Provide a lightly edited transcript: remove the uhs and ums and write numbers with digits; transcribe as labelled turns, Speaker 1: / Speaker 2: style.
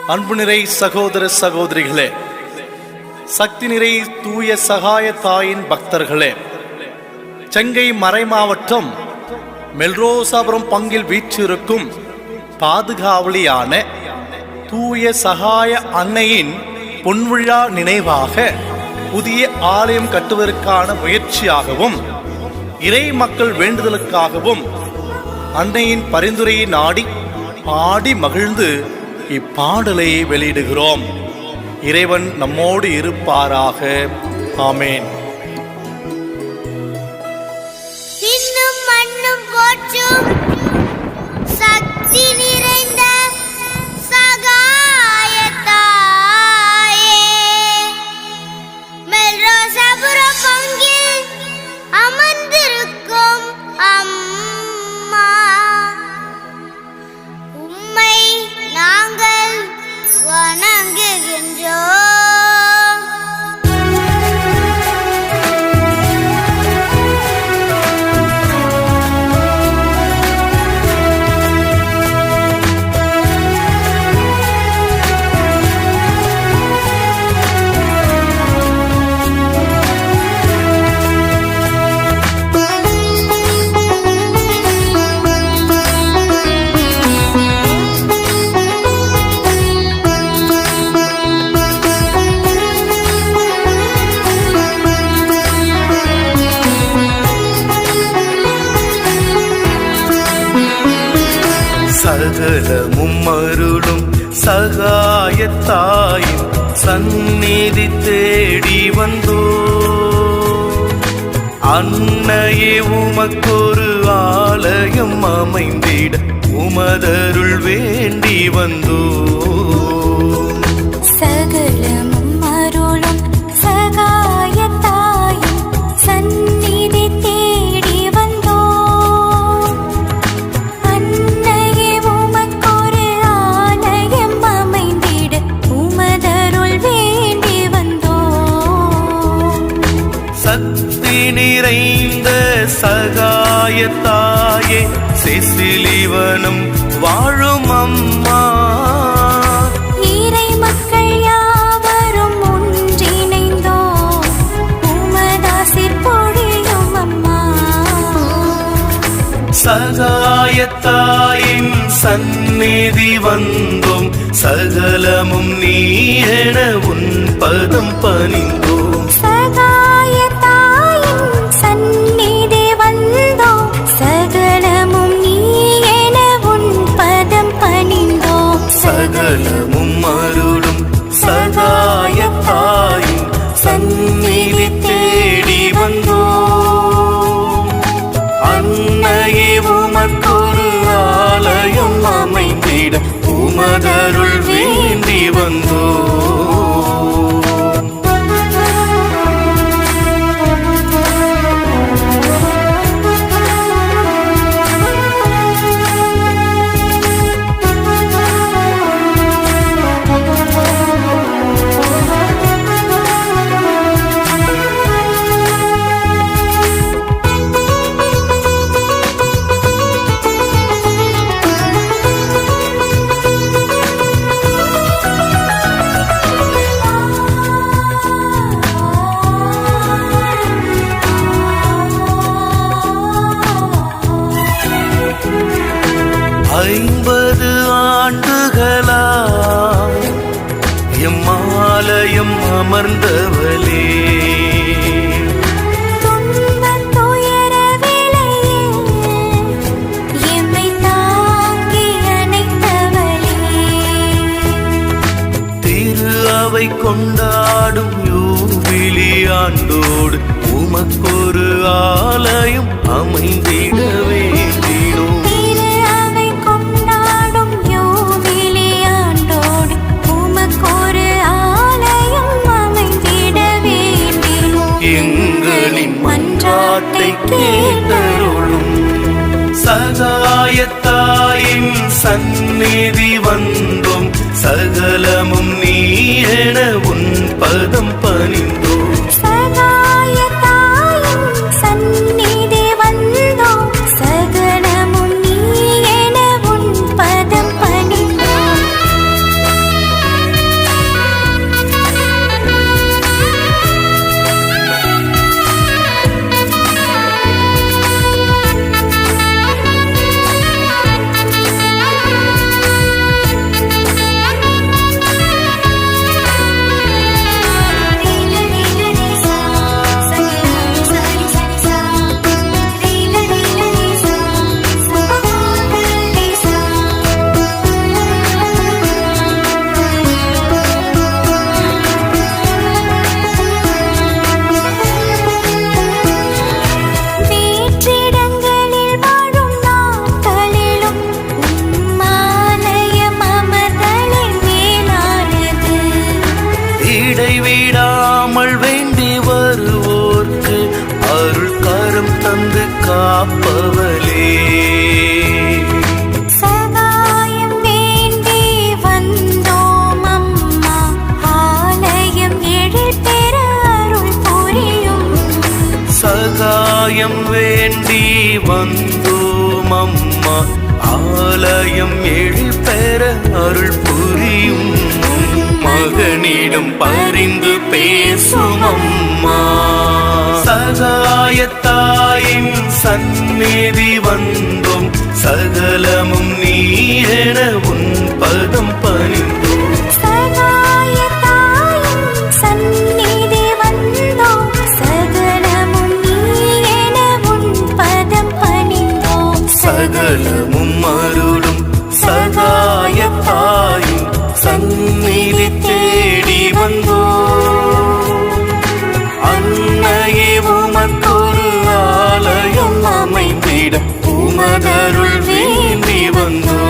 Speaker 1: அன்பு நிறை சகோதர சகோதரிகளே, சக்தி நிறை தூய சகாய தாயின் பக்தர்களே, செங்கை மறைமாவட்டம் மெல்ரோசாபுரம் பங்கில் வீற்றிருக்கும் பாதுகாவலியான தூய சகாய அன்னையின் பொன்விழா நினைவாக புதிய ஆலயம் கட்டுவதற்கான முயற்சியாகவும் இறை மக்கள் வேண்டுதலுக்காகவும் அன்னையின் பரிந்துரையை நாடி பாடி மகிழ்ந்து இப்பாடலை வெளியிடுகிறோம். இறைவன் நம்மோடு இருப்பாராக. ஆமேன்.
Speaker 2: இன்னும் மண்ணும் போற்றும் சக்தி நிறைந்த சகாய தாயே, மெல்ரோசாபுரம் பங்கில் அமர்ந்திருக்கும் அம்மா, உம்மை நாங்கள் வணங்குகின்றோம்.
Speaker 3: சகலமும் அருளும் சகாயத்தாயின் சந்நிதி தேடி வந்தோ, அன்னையே உமக்கொரு ஆலயம் அமைந்திட உமதருள் வேண்டி வந்தோ.
Speaker 4: சகலமும் அருளும் சகாயத்தாயின் சந்நிதி தேடி வந்தோ, அன்னையே உமக்கொரு ஆலயம் அமைந்திட உமதருள் வேண்டி வந்தோ.
Speaker 3: சக்தி நிறைந்த சகாயத்தாயே, சிசிலிவனம் வாழும் அம்மா,
Speaker 4: இறை மக்கள் யாவரும் ஒன்றிணைந்தோ உமதாசிர் பொழியும் அம்மா.
Speaker 3: சகாயத்தாயின் சந்நிதி வந்தோம், சகலமும் நீ என உன் பதம் பணிந்தோம்.
Speaker 4: சகாயத்தாயின் சந்நிதி வந்தோ, சகலமும் நீ என உன் பதம் பணிந்தோ.
Speaker 3: சகலமும் அருளும் சகாயத்தாயின் சந்நிதி தேடி வந்தோ, அன்னையே உமக்கொரு ஆலயம் அமைந்திட உமதருள் வேண்டி வந்தோ. ஐம்பது ஆண்டுகளாய் எம்மாலயம் அமர்ந்தவளே,
Speaker 4: துன்பத் துயர வேளையில் எம்மை தாங்கி அணைத்தவளே,
Speaker 3: திரு அவை கொண்டாடும் யூபிலி ஆண்டோடு உமக்கொரு ஆலயம் அமைந்திட வேண்டினோம். கேட்டருளும் சகாயத்தாயின் சந்நிதி வந்தோம், சகலமும் நீ என உன் பதம் பணிந்தோம்.
Speaker 4: சகாயத்தாயின் சந்நிதி வந்தோ, சகலமும் நீ என உன் பதம் பணிந்தோம். சகாயம் வேண்டி வந்தோம் அம்மா, ஆலயம் எழில் பெற அருள் புரியும்.
Speaker 3: சகாயம் வேண்டி வந்தோம் அம்மா, ஆலயம் எழில் பெற அருள் புரியும். மகனிடம் பரிந்து பேசும் அம்மா, சகாயத்தாயின் சந்நிதி வந்தோம், சகலமும் நீ என உன் பதம் பணிந்தோம்.
Speaker 4: சகாயத்தாயின் சந்நிதி வந்தோம், சகலமும் நீ என உன் பதம் பணிந்தோம்.
Speaker 3: சகலமும் அருளும் சகாயத்தாயின் சந்நிதி தேடி வந்தோம். அன்னையே உமக்கொரு ஆலயம் அமைந்திட உமதருள் வேண்டி வந்தோம்.